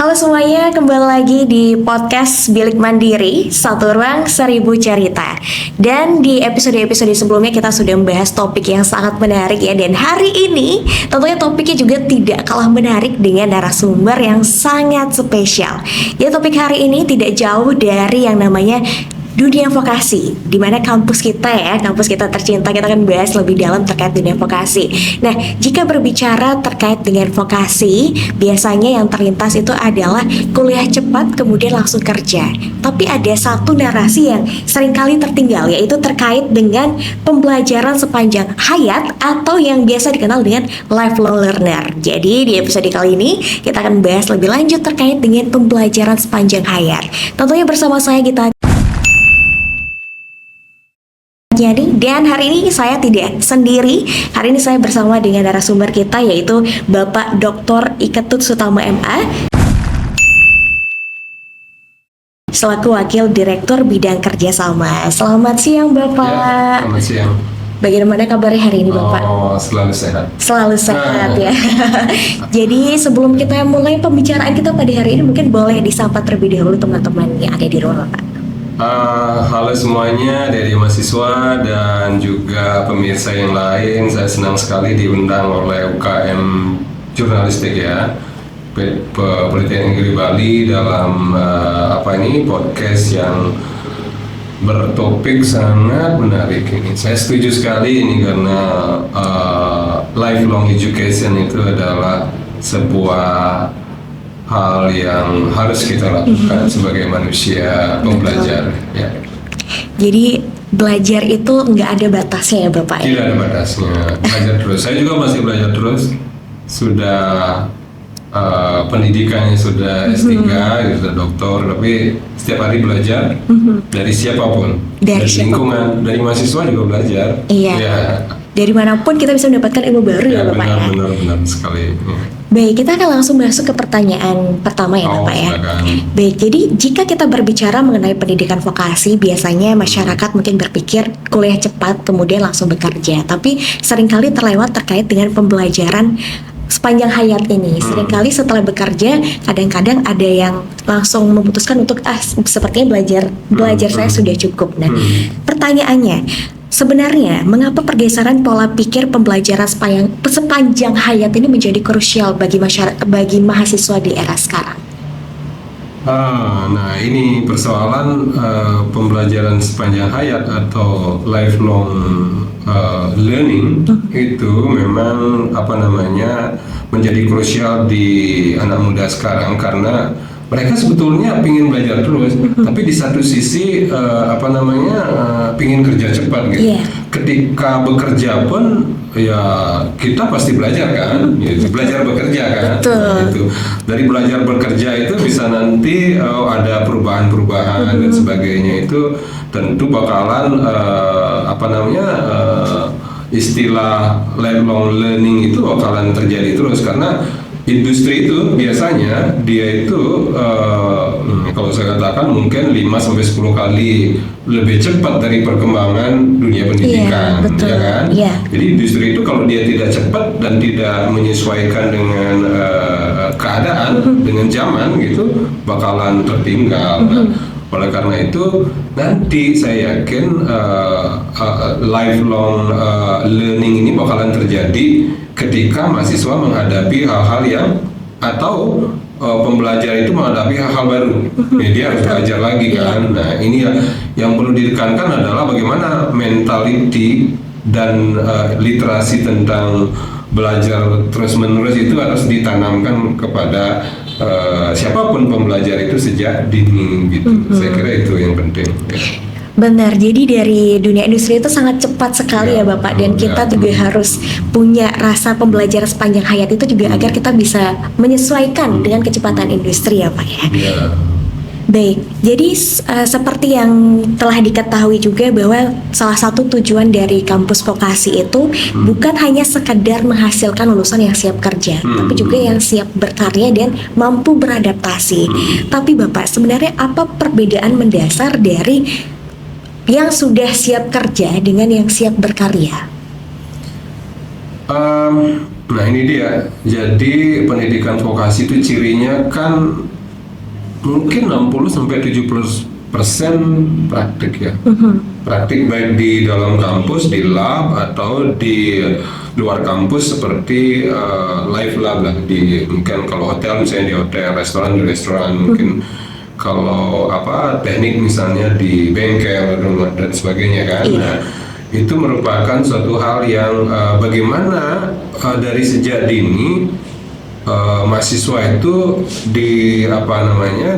Halo semuanya, kembali lagi di podcast Bilik Mandiri, Satu Ruang Seribu Cerita. Dan di episode-episode sebelumnya kita sudah membahas topik yang sangat menarik ya. Dan hari ini tentunya topiknya juga tidak kalah menarik dengan narasumber yang sangat spesial. Jadi topik hari ini tidak jauh dari yang namanya dunia vokasi, di mana kampus kita tercinta, kita akan bahas lebih dalam terkait dunia vokasi. Nah, jika berbicara terkait dengan vokasi, biasanya yang terlintas itu adalah kuliah cepat kemudian langsung kerja. Tapi ada satu narasi yang seringkali tertinggal, yaitu terkait dengan pembelajaran sepanjang hayat atau yang biasa dikenal dengan lifelong learner. Jadi di episode kali ini kita akan bahas lebih lanjut terkait dengan pembelajaran sepanjang hayat. Tentunya bersama saya kita. Dan hari ini saya tidak sendiri. Hari ini saya bersama dengan narasumber kita, yaitu Bapak Dr. Iketut Sutama MA selaku Wakil Direktur Bidang Kerjasama. Selamat siang Bapak. Ya, selamat siang. Bagaimana kabarnya hari ini Bapak? Selalu sehat. Selalu sehat ya. Jadi sebelum kita mulai pembicaraan kita pada hari ini, mungkin boleh disapa terlebih dahulu teman-teman yang ada di rumah Bapak. Halo semuanya dari mahasiswa dan juga pemirsa yang lain. Saya senang sekali diundang oleh UKM Jurnalistik ya, Politeknik Negeri Bali dalam podcast yang bertopik sangat menarik ini. Saya setuju sekali ini karena lifelong education itu adalah sebuah hal yang harus kita lakukan sebagai manusia pembelajar. Ya. Jadi belajar itu nggak ada batasnya ya Bapak? Tidak ada batasnya, belajar terus. Saya juga masih belajar terus. Sudah pendidikannya sudah S3, sudah doktor, tapi setiap hari belajar dari siapapun, dari lingkungan, dari mahasiswa juga belajar. Iya. Ya. Dari manapun kita bisa mendapatkan ilmu baru ya Bapak ya. Benar sekali. Ya. Baik, kita akan langsung masuk ke pertanyaan pertama ya Bapak ya. Baik, jadi jika kita berbicara mengenai pendidikan vokasi, biasanya masyarakat mungkin berpikir kuliah cepat kemudian langsung bekerja. Tapi seringkali terlewat terkait dengan pembelajaran sepanjang hayat ini. Seringkali setelah bekerja, kadang-kadang ada yang langsung memutuskan untuk sepertinya belajar saya sudah cukup. Nah, pertanyaannya, sebenarnya mengapa pergeseran pola pikir pembelajaran sepanjang hayat ini menjadi krusial bagi mahasiswa di era sekarang? Nah ini persoalan pembelajaran sepanjang hayat atau lifelong learning itu memang menjadi krusial di anak muda sekarang karena mereka sebetulnya ingin belajar terus, tapi di satu sisi ingin kerja cepat gitu. Yeah. Ketika bekerja pun ya kita pasti belajar kan, gitu. Belajar bekerja kan. Gitu. Dari belajar bekerja itu bisa nanti ada perubahan-perubahan dan sebagainya, itu tentu bakalan istilah lifelong learning itu bakalan terjadi terus karena industri itu biasanya dia itu kalau saya katakan mungkin 5-10 kali lebih cepat dari perkembangan dunia pendidikan, ya kan? Yeah. Jadi industri itu kalau dia tidak cepat dan tidak menyesuaikan dengan keadaan, dengan zaman gitu, bakalan tertinggal. Oleh karena itu nanti saya yakin lifelong learning ini bakalan terjadi ketika mahasiswa menghadapi hal-hal yang atau pembelajar itu menghadapi hal-hal baru, ya, dia harus belajar lagi kan. Nah ini yang perlu ditekankan adalah bagaimana mentality dan literasi tentang belajar terus-menerus itu harus ditanamkan kepada siapapun pembelajar itu sejak dini gitu. Saya kira itu yang penting. Ya. Benar, jadi dari dunia industri itu sangat cepat sekali ya Bapak, dan kita juga harus punya rasa pembelajaran sepanjang hayat itu juga agar kita bisa menyesuaikan dengan kecepatan industri ya Pak ya. Baik, jadi seperti yang telah diketahui juga bahwa salah satu tujuan dari kampus vokasi itu bukan hanya sekedar menghasilkan lulusan yang siap kerja, tapi juga yang siap berkarya dan mampu beradaptasi. Tapi Bapak, sebenarnya apa perbedaan mendasar dari yang sudah siap kerja dengan yang siap berkarya? Nah ini dia, jadi pendidikan vokasi itu cirinya kan mungkin 60-70% praktik ya. Praktik baik di dalam kampus, di lab atau di luar kampus seperti live lab lah, di mungkin kalau hotel misalnya di hotel, restoran di restoran, mungkin kalau teknik misalnya di bengkel dan sebagainya kan. Nah, itu merupakan suatu hal yang bagaimana dari sejak dini mahasiswa itu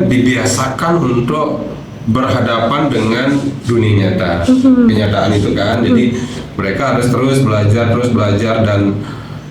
dibiasakan untuk berhadapan dengan dunia nyata, kenyataan itu kan. Jadi mereka harus terus belajar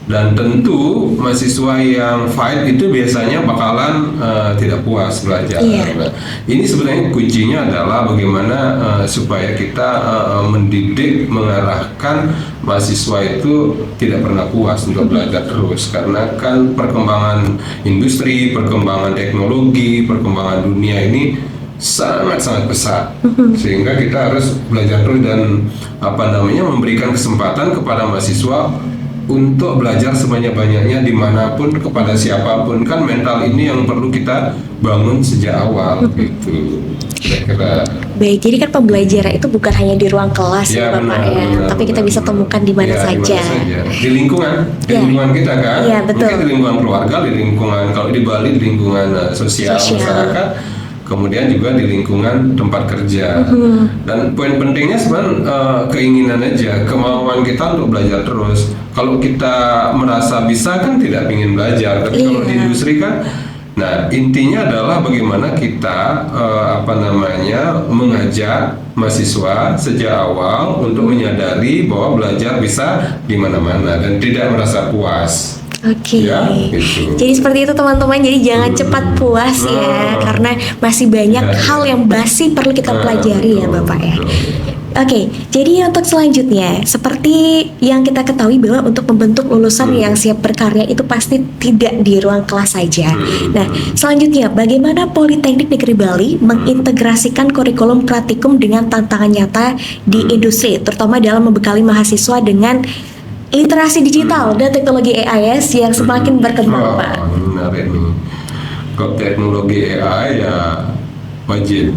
dan tentu mahasiswa yang fight itu biasanya bakalan tidak puas belajar. Nah, ini sebenarnya kuncinya adalah bagaimana supaya kita mendidik, mengarahkan mahasiswa itu tidak pernah puas untuk belajar terus, karena kan perkembangan industri, perkembangan teknologi, perkembangan dunia ini sangat-sangat besar, sehingga kita harus belajar terus dan memberikan kesempatan kepada mahasiswa untuk belajar sebanyak-banyaknya dimanapun, kepada siapapun. Kan mental ini yang perlu kita bangun sejak awal gitu, kira-kira. Baik, jadi kan pembelajaran itu bukan hanya di ruang kelas ya Bapak tapi kita bisa temukan di mana saja. Di lingkungan kita kan. Iya, betul. Mungkin di lingkungan keluarga, di lingkungan, kalau di Bali di lingkungan sosial masyarakat, kemudian juga di lingkungan tempat kerja. Dan poin pentingnya sebenarnya keinginan aja, kemauan kita untuk belajar terus. Kalau kita merasa bisa kan tidak ingin belajar, tapi kalau di industri kan, nah intinya adalah bagaimana kita mengajak mahasiswa sejak awal untuk menyadari bahwa belajar bisa di mana-mana dan tidak merasa puas. Oke, ya, gitu. Jadi seperti itu teman-teman. Jadi jangan cepat puas ya, karena masih banyak hal yang masih perlu kita pelajari ya Bapak ya. Oke, jadi untuk selanjutnya, seperti yang kita ketahui bahwa untuk membentuk lulusan yang siap berkarya itu pasti tidak di ruang kelas saja. Nah, selanjutnya bagaimana Politeknik Negeri Bali mengintegrasikan kurikulum praktikum dengan tantangan nyata di industri, terutama dalam membekali mahasiswa dengan literasi digital dan teknologi AIS yang semakin berkembang, Pak. Menarik nih. Kalau teknologi AI ya wajib.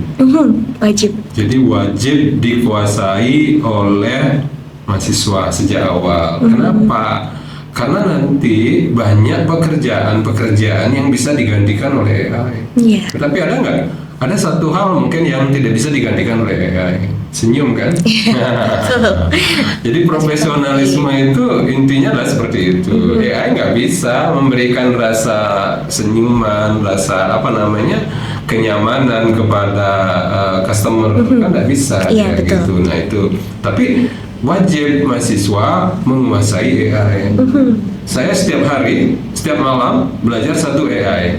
Wajib. Jadi wajib dikuasai oleh mahasiswa sejak awal. Kenapa? Karena nanti banyak pekerjaan yang bisa digantikan oleh AI. Yeah. Tapi ada nggak? Ada satu hal mungkin yang tidak bisa digantikan oleh AI. Senyum kan? Jadi profesionalisme itu intinya adalah seperti itu. AI nggak bisa memberikan rasa senyuman, rasa kenyamanan kepada customer, kan nggak bisa gitu. Nah itu. Tapi wajib mahasiswa menguasai AI. Saya setiap hari, setiap malam belajar satu AI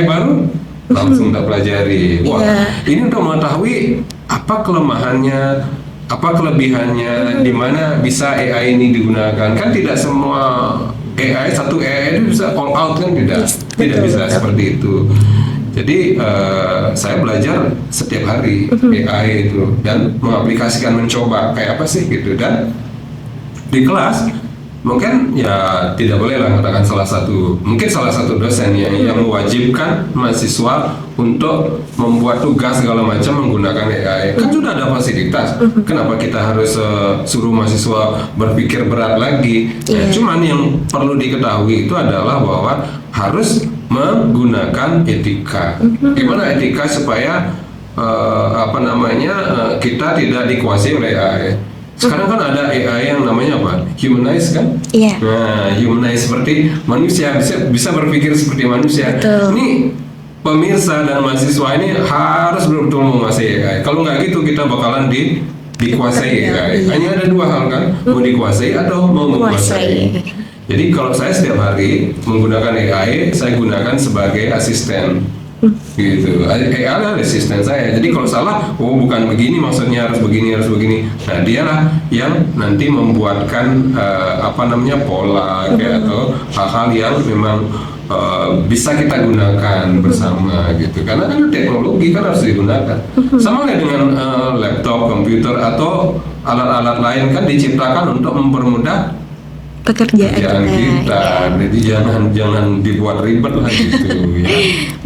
baru langsung tak pelajari. Wah, ini untuk mengetahui apa kelemahannya, apa kelebihannya, di mana bisa AI ini digunakan. Kan tidak semua satu AI itu bisa all out kan, tidak bisa seperti itu. Jadi saya belajar setiap hari AI itu dan mengaplikasikan, mencoba kayak apa sih gitu. Dan di kelas mungkin ya tidak boleh lah katakan salah satu dosen yang mewajibkan mahasiswa untuk membuat tugas segala macam menggunakan AI. Kan sudah ada fasilitas, kenapa kita harus suruh mahasiswa berpikir berat lagi? Cuman yang perlu diketahui itu adalah bahwa harus menggunakan etika. Gimana etika supaya kita tidak dikuasai oleh AI? Sekarang kan ada AI yang namanya apa? Humanize kan? Iya. Nah, humanize seperti manusia, bisa berpikir seperti manusia. Betul. Ini pemirsa dan mahasiswa ini harus betul-betul menguasai AI. Kalau nggak gitu kita bakalan dikuasai AI. Hanya ada dua hal kan, mau dikuasai atau mau menguasai. Jadi kalau saya setiap hari menggunakan AI, saya gunakan sebagai asisten. Gitu. AI adalah asisten saya. Jadi kalau salah, bukan begini maksudnya, harus begini. Nah, dialah yang nanti membuatkan pola atau hal-hal yang memang bisa kita gunakan bersama gitu. Karena kan teknologi kan harus digunakan. Sama kayak dengan laptop, komputer atau alat-alat lain kan diciptakan untuk mempermudah pekerjaan kita. ya. Jadi jangan dibuat ribet lah gitu ya.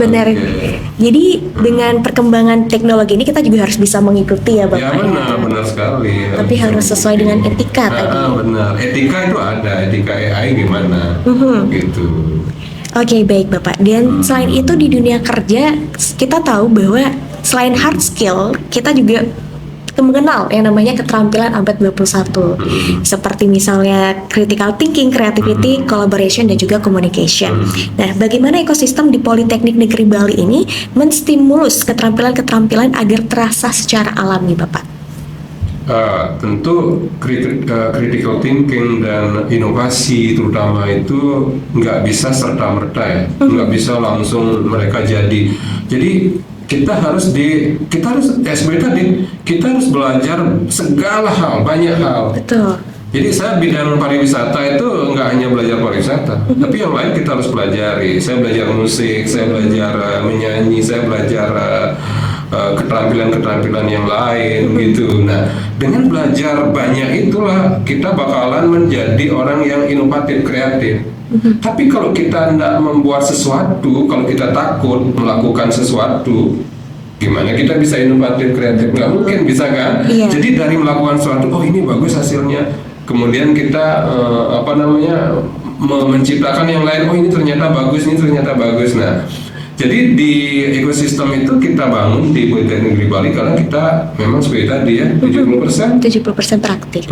Benar. Oke. Jadi dengan perkembangan teknologi ini kita juga harus bisa mengikuti ya Bapak. Ya benar sekali. Tapi harus sesuai dengan etika tadi. Benar. Etika itu ada, etika AI gimana? Gitu. Oke, baik Bapak. Dan selain itu di dunia kerja kita tahu bahwa selain hard skill, kita juga mengenal yang namanya keterampilan abad 21. Seperti misalnya critical thinking, creativity, collaboration, dan juga communication. Nah, bagaimana ekosistem di Politeknik Negeri Bali ini menstimulus keterampilan-keterampilan agar terasa secara alami, Bapak? Tentu critical thinking dan inovasi terutama itu nggak bisa serta-merta ya, nggak bisa langsung mereka jadi kita harus SB tadi kita harus belajar segala hal, banyak hal. Betul. Jadi saya bidang pariwisata itu nggak hanya belajar pariwisata, tapi yang lain kita harus pelajari. Saya belajar musik, saya belajar menyanyi, saya belajar keterampilan-keterampilan yang lain gitu. Nah, dengan belajar banyak itulah kita bakalan menjadi orang yang inovatif, kreatif. Tapi kalau kita tidak membuat sesuatu, kalau kita takut melakukan sesuatu, gimana kita bisa inovatif, kreatif? Nggak mungkin, bisa kan? Iya. Jadi dari melakukan sesuatu, oh ini bagus hasilnya, kemudian kita menciptakan yang lain, oh ini ternyata bagus, ini ternyata bagus. Nah, jadi di ekosistem itu kita bangun di Politeknik Negeri Bali karena kita memang seperti tadi ya 70% praktik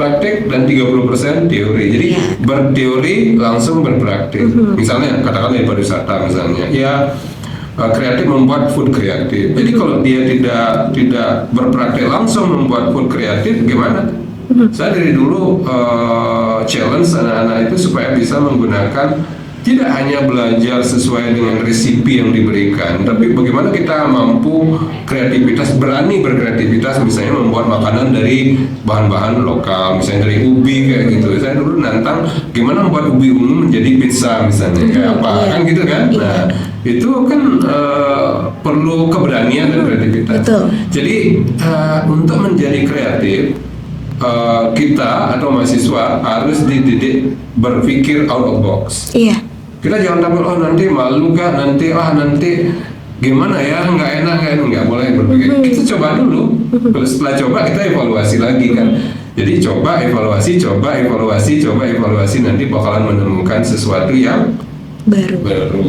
dan 30% teori. Jadi berteori langsung berpraktik. Misalnya katakan dari pariwisata misalnya, ya kreatif membuat food kreatif. Jadi kalau dia tidak berpraktik langsung membuat food kreatif, gimana? Saya dari dulu challenge anak-anak itu supaya bisa menggunakan tidak hanya belajar sesuai dengan resipi yang diberikan, tapi bagaimana kita mampu berani berkreativitas, misalnya membuat makanan dari bahan-bahan lokal, misalnya dari ubi kayak gitu. Saya dulu nantang gimana membuat ubi ungu menjadi pizza misalnya, kayak apa kan gitu kan. Nah, itu kan perlu keberanian dan kreativitas. Betul. Jadi untuk menjadi kreatif, kita atau mahasiswa harus dididik berpikir out of box. Iya. Kita jangan takut, oh nanti malu kah, nanti gimana ya, nggak boleh berpikir. Kita coba dulu, terus setelah coba kita evaluasi lagi kan. Jadi coba evaluasi, nanti bakalan menemukan sesuatu yang baru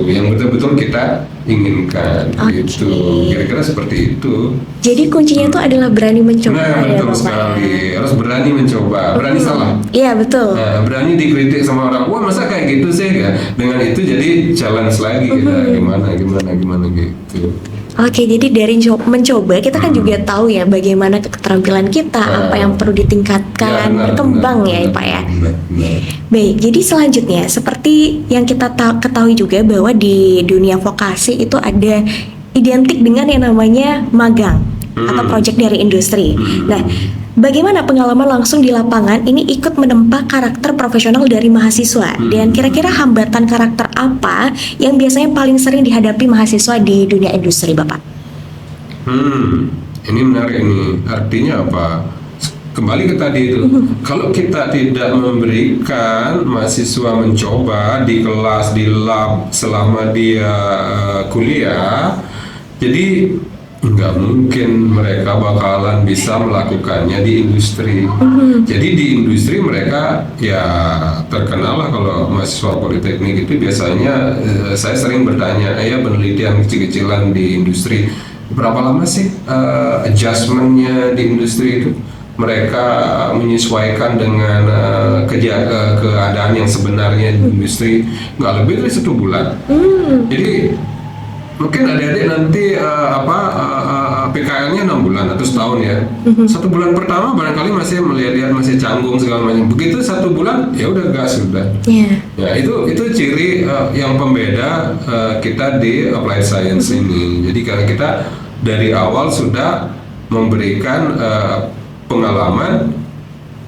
yang betul-betul kita inginkan. Gitu. Kira-kira seperti itu. Jadi kuncinya itu adalah berani mencoba. Nah, betul sekali. Harus berani mencoba, berani salah. Iya, betul. Nah, berani dikritik sama orang. Wah, masa kayak gitu sih ya? Dengan itu jadi challenge lagi kita gimana gitu. Oke, jadi dari mencoba kita kan juga tahu ya bagaimana keterampilan kita, apa yang perlu ditingkatkan, berkembang ya Pak ya. Baik, jadi selanjutnya seperti yang kita ketahui juga bahwa di dunia vokasi itu ada identik dengan yang namanya magang atau proyek dari industri. Nah, bagaimana pengalaman langsung di lapangan ini ikut menempa karakter profesional dari mahasiswa? Dan kira-kira hambatan karakter apa yang biasanya paling sering dihadapi mahasiswa di dunia industri, Bapak? Ini menarik ini. Artinya apa? Kembali ke tadi itu. Kalau kita tidak memberikan mahasiswa mencoba di kelas, di lab selama dia kuliah, jadi nggak mungkin mereka bakalan bisa melakukannya di industri. Jadi di industri mereka ya terkenal lah. Kalau mahasiswa politeknik itu biasanya saya sering bertanya, ya penelitian kecil-kecilan di industri, berapa lama sih adjustmentnya di industri itu? Mereka menyesuaikan dengan keadaan yang sebenarnya di industri, nggak lebih dari 1 bulan. Jadi mungkin adik-adik nanti PKL-nya 6 bulan atau setahun ya. 1 bulan pertama barangkali masih melihat masih canggung segala macam. Begitu 1 bulan ya udah gas sudah. Ya itu ciri yang pembeda kita di applied science ini. Jadi karena kita dari awal sudah memberikan pengalaman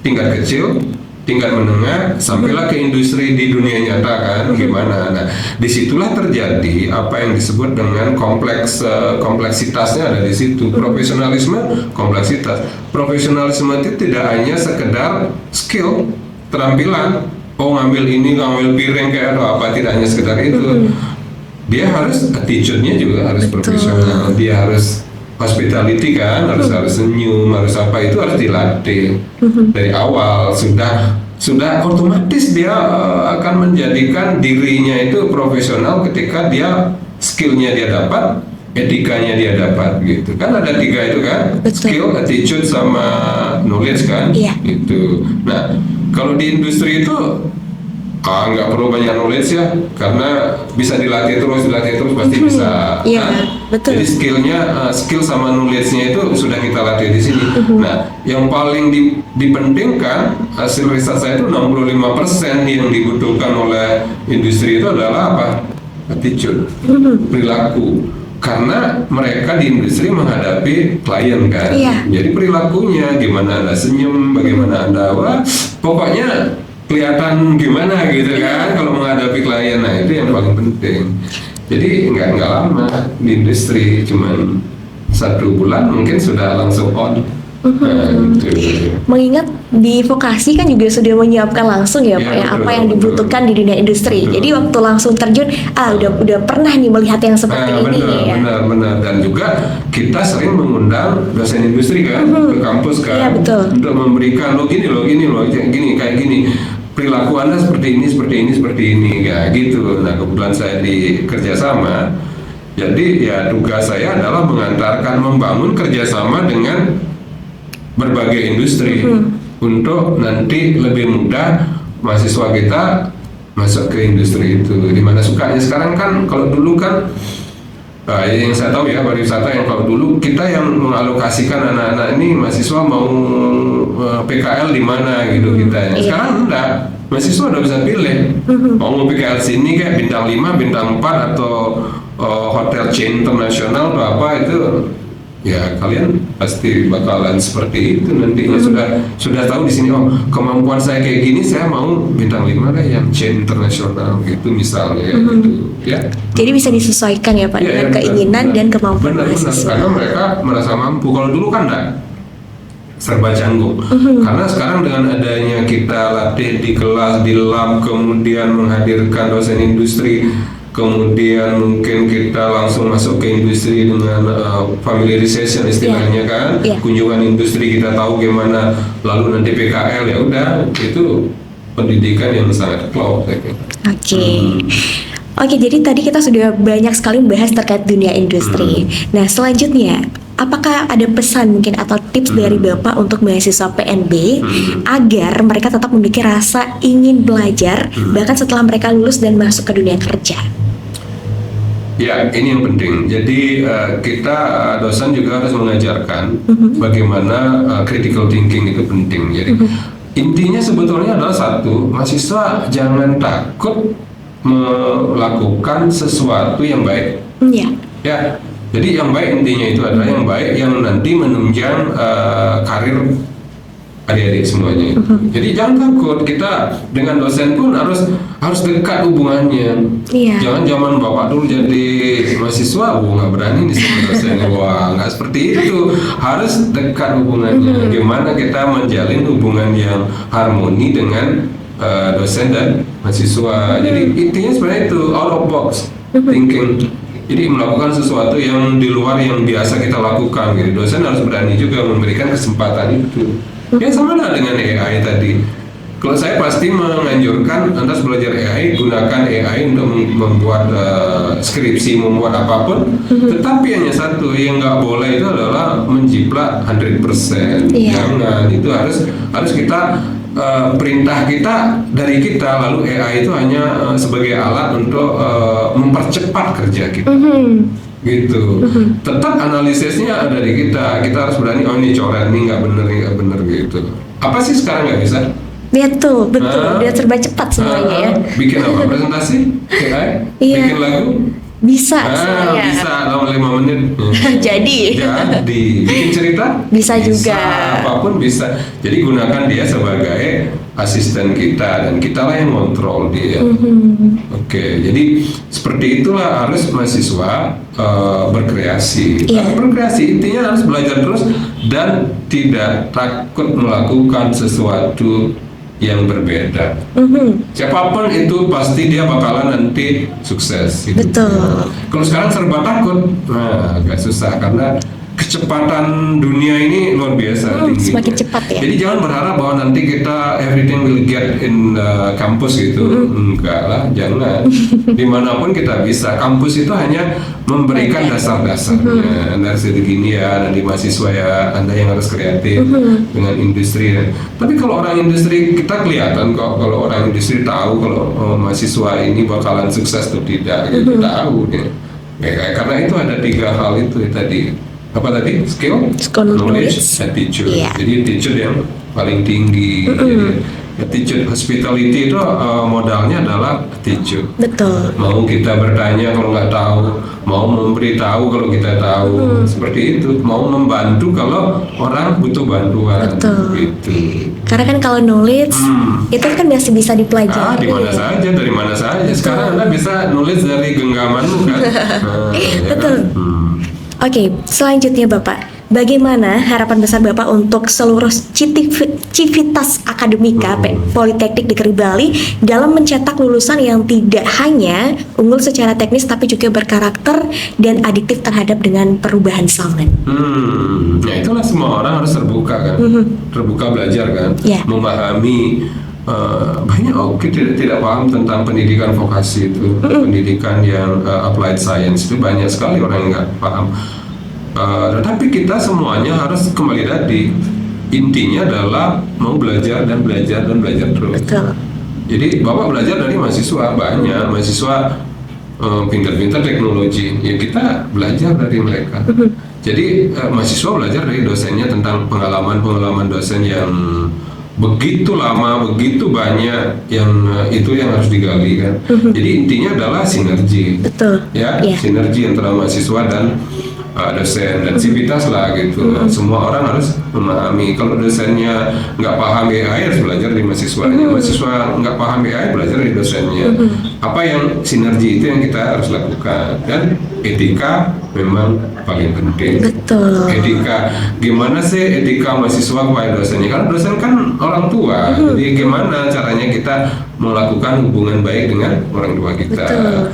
tingkat kecil, tingkat menengah, sampailah ke industri di dunia nyata kan, gimana. Nah, disitulah terjadi apa yang disebut dengan kompleksitasnya ada di situ. Profesionalisme, kompleksitas. Profesionalisme itu tidak hanya sekedar skill, keterampilan. ngambil ini, ngambil piring kayak atau apa, tidak hanya sekedar itu. Dia harus attitude-nya juga harus profesional, dia harus hospitality kan, harus senyum, harus apa, itu harus dilatih dari awal. Sudah otomatis dia akan menjadikan dirinya itu profesional ketika dia skillnya dia dapat, etikanya dia dapat gitu kan. Ada 3 itu kan. Betul. Skill, attitude sama knowledge kan. Iya. Itu. Nah, kalau di industri itu nggak perlu banyak knowledge ya, karena bisa dilatih terus pasti bisa. Iya, Nah, betul. jadi skill sama knowledge-nya itu sudah kita latih di sini. Nah, yang paling dipentingkan, hasil riset saya itu 65% yang dibutuhkan oleh industri itu adalah apa? Attitude, perilaku. Karena mereka di industri menghadapi klien kan. Iya. Jadi perilakunya gimana Anda senyum, bagaimana Anda pokoknya kelihatan gimana gitu kan kalau menghadapi klien. Nah, itu yang paling penting. Jadi nggak lama di industri, cuman 1 bulan mungkin sudah langsung on. Nah, gitu. Mengingat di vokasi kan juga sudah menyiapkan langsung ya, Iya, Pak ya, betul, apa yang betul. dibutuhkan di dunia industri. Betul. Jadi waktu langsung terjun, udah pernah nih melihat yang seperti ini ya. Benar. Dan juga kita sering mengundang dosen industri kan ke kampus kan, Iya, betul. untuk memberikan gini kayak gini. Perilaku Anda seperti ini kayak gitu. Nah, kebetulan saya di kerjasama, jadi ya tugas saya adalah membangun kerjasama dengan berbagai industri untuk nanti lebih mudah mahasiswa kita masuk ke industri itu. Dimana sukanya sekarang kan, kalau dulu kan yang saya tahu ya, pariwisata yang kalau dulu kita yang mengalokasikan anak-anak ini mahasiswa mau PKL di mana gitu kita ya. Sekarang enggak, mahasiswa udah bisa pilih mau PKL sini kayak bintang 5, bintang 4 atau hotel chain internasional atau apa itu. Ya kalian pasti bakalan seperti itu nantinya. Sudah tahu di sini, kemampuan saya kayak gini, saya mau bintang 5 lah yang chain internasional gitu misalnya gitu ya. Jadi bisa disesuaikan ya Pak dengan keinginan dan kemampuan mahasiswa. mahasiswa. Karena mereka merasa mampu. Kalau dulu kan enggak, serba canggung. Karena sekarang dengan adanya kita latih di kelas, di lab, kemudian menghadirkan dosen industri, kemudian mungkin kita langsung masuk ke industri dengan familiarization istilahnya kan, kunjungan industri kita tahu gimana, lalu nanti PKL, ya udah itu pendidikan yang sangat klop. Oke, jadi tadi kita sudah banyak sekali membahas terkait dunia industri. Nah, selanjutnya, apakah ada pesan mungkin atau tips dari Bapak untuk mahasiswa PNB agar mereka tetap memiliki rasa ingin belajar bahkan setelah mereka lulus dan masuk ke dunia kerja? Ya, ini yang penting. Jadi kita dosen juga harus mengajarkan bagaimana critical thinking itu penting. Jadi intinya sebetulnya adalah satu, mahasiswa jangan takut melakukan sesuatu yang baik. Ya, jadi yang baik intinya itu adalah yang baik yang nanti menunjang karir adik-adik semuanya. Jadi jangan takut, kita dengan dosen pun harus dekat hubungannya. Jangan zaman bapak dulu jadi mahasiswa, nggak berani nih sama dosen. Wah, nggak seperti itu. Harus dekat hubungannya. Gimana kita menjalin hubungan yang harmoni dengan dosen dan mahasiswa. Jadi intinya sebenarnya itu out of box thinking. Jadi melakukan sesuatu yang di luar yang biasa kita lakukan. Gitu. Dosen harus berani juga memberikan kesempatan itu. Ya sama lah dengan AI tadi. Kalau saya pasti menganjurkan Anda belajar AI, gunakan AI untuk membuat skripsi, membuat apapun. Tetapi hanya satu yang nggak boleh itu adalah menjiplak 100%. Jangan, itu harus kita perintah kita dari kita, lalu AI itu hanya sebagai alat untuk mempercepat kerja kita. Gitu. Tetap analisisnya ada di kita. Kita harus berani, ini coret, ini nggak bener gitu. Apa sih sekarang nggak bisa? Betul. Dia serba cepat semuanya ya. Bikin apa? Presentasi? AI? Bikin lagu? Bisa semuanya. Bisa dalam 5 menit. Jadi bikin cerita? Bisa juga. Apapun bisa. Jadi gunakan dia sebagai asisten kita dan kita lah yang kontrol dia. Oke, jadi seperti itulah harus mahasiswa berkreasi. Harus berkreasi, intinya harus belajar terus dan tidak takut melakukan sesuatu yang berbeda. Siapapun itu pasti dia bakalan nanti sukses hidupnya. Betul. Kalau sekarang serba takut, nah agak susah karena kecepatan dunia ini luar biasa tinggi. Semakin cepat ya. Jadi jangan berharap bahwa nanti kita everything will get in kampus gitu. Enggak lah, jangan. Dimanapun kita bisa. Kampus itu hanya memberikan dasar-dasarnya. Dari segi ya, nanti mahasiswa ya, Anda yang harus kreatif dengan industri ya. Tapi kalau orang industri kita kelihatan kok, kalau orang industri tahu kalau mahasiswa ini bakalan sukses atau tidak, gitu tahu ya. Karena itu ada 3 hal itu tadi. Apa tadi? Skill, knowledge, attitude. Iya. Jadi attitude yang paling tinggi. Jadi, attitude hospitality itu modalnya adalah attitude. Betul. Mau kita bertanya kalau nggak tahu, mau memberitahu kalau kita tahu, seperti itu. Mau membantu kalau orang butuh bantuan. Betul. Gitu. Karena kan kalau knowledge itu kan masih bisa dipelajari. Di mana saja, dari mana saja. Sekarang Anda bisa nulis dari genggamanmu kan. Betul. Oke, selanjutnya Bapak, bagaimana harapan besar Bapak untuk seluruh civitas akademika Politeknik Negeri Bali dalam mencetak lulusan yang tidak hanya unggul secara teknis tapi juga berkarakter dan adiktif terhadap dengan perubahan zaman? Ya itulah, semua orang harus terbuka kan, terbuka belajar kan, memahami. Banyak tidak paham tentang pendidikan vokasi itu, pendidikan yang applied science itu banyak sekali orang yang nggak paham. Tetapi kita semuanya harus kembali tadi, intinya adalah mau belajar dan belajar dan belajar terus. Betul. Jadi Bapak belajar dari mahasiswa, banyak mahasiswa pintar-pintar teknologi, ya kita belajar dari mereka. Jadi mahasiswa belajar dari dosennya tentang pengalaman dosen yang begitu lama, begitu banyak, yang itu yang harus digali kan. Jadi intinya adalah sinergi. Betul. Ya, sinergi antara mahasiswa dan dosen dan civitas lah gitu. Semua orang harus memahami. Kalau dosennya nggak paham AI, harus belajar dari mahasiswanya. Mahasiswa nggak paham AI, belajar dari dosennya. Apa yang sinergi itu yang kita harus lakukan. Dan etika memang paling penting. Betul. Etika, gimana sih etika mahasiswa kepada dosennya? Karena dosen kan orang tua, jadi gimana caranya kita melakukan hubungan baik dengan orang tua kita. Betul.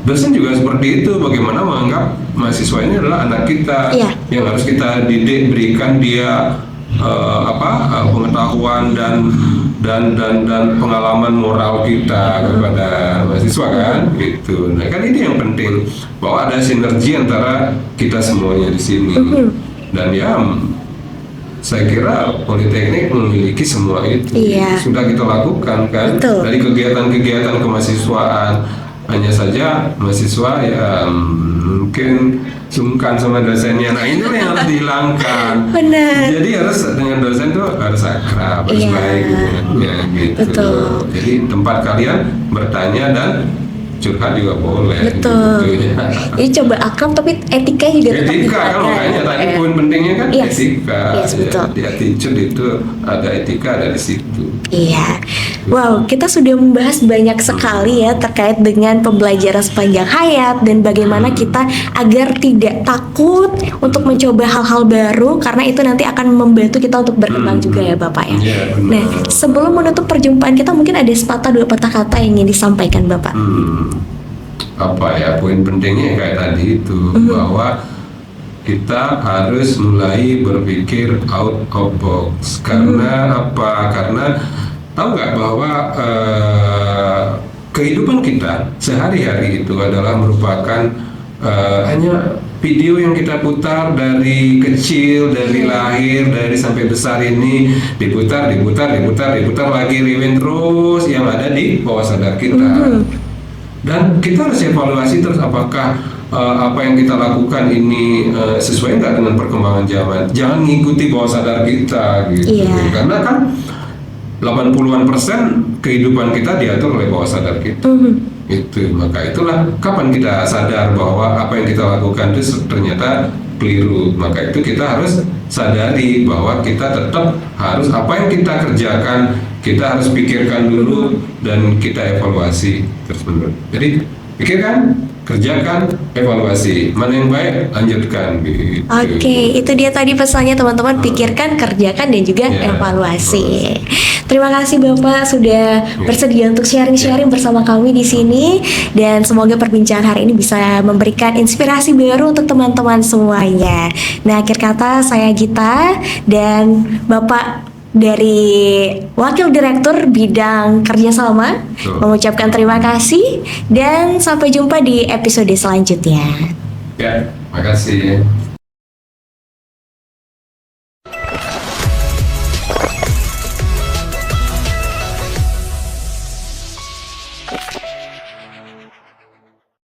Dosen juga seperti itu, bagaimana menganggap mahasiswa ini adalah anak kita yang harus kita didik, berikan dia pengetahuan dan pengalaman moral kita kepada mahasiswa kan, gitu. Nah kan ini yang penting, bahwa ada sinergi antara kita semuanya di sini. Dan ya, saya kira Politeknik memiliki semua itu. Sudah kita lakukan kan. Betul. Dari kegiatan-kegiatan kemahasiswaan. Hanya saja mahasiswa ya mungkin sungkan sama dosennya. Nah ini yang harus dihilangkan. Benar. Jadi harus dengan dosen tuh harus akrab, harus baik hubungannya gitu. Betul. Jadi tempat kalian bertanya dan curhat juga boleh. Betul. Gitu, ya. Jadi coba akrab tapi etika juga tetap Etika kan makanya tadi poin pentingnya kan etika. Betul. Di attitude itu ada etika, ada di situ. Iya. Wow, kita sudah membahas banyak sekali ya terkait dengan pembelajaran sepanjang hayat dan bagaimana kita agar tidak takut untuk mencoba hal-hal baru, karena itu nanti akan membantu kita untuk berkembang juga ya Bapak ya. Iya, benar. Nah, sebelum menutup perjumpaan kita, mungkin ada sepatah dua patah kata yang ingin disampaikan Bapak. Apa ya, poin pentingnya kayak tadi itu, bahwa kita harus mulai berpikir out of box. Karena apa? Karena tahu nggak bahwa kehidupan kita sehari-hari itu adalah merupakan hanya video yang kita putar dari kecil, dari lahir, dari sampai besar ini diputar lagi, rewind terus yang ada di bawah sadar kita. Dan kita harus evaluasi terus apakah apa yang kita lakukan ini sesuai nggak dengan perkembangan zaman. Jangan ngikuti bawah sadar kita gitu. Karena kan 80% kehidupan kita diatur oleh bawah sadar kita. Itu, maka itulah kapan kita sadar bahwa apa yang kita lakukan itu ternyata keliru. Maka itu kita harus sadari bahwa kita tetap harus apa yang kita kerjakan, kita harus pikirkan dulu dan kita evaluasi terus menerus. Jadi pikirkan kerjakan, evaluasi. Mana yang baik, lanjutkan. Gitu. Oke, itu dia tadi pesannya teman-teman, pikirkan, kerjakan, dan juga Ya, evaluasi. Terima kasih Bapak sudah bersedia untuk sharing-sharing bersama kami di sini, dan semoga perbincangan hari ini bisa memberikan inspirasi baru untuk teman-teman semuanya. Nah, akhir kata saya Gita dan Bapak dari Wakil Direktur Bidang Kerjasama mengucapkan terima kasih dan sampai jumpa di episode selanjutnya. Ya, makasih.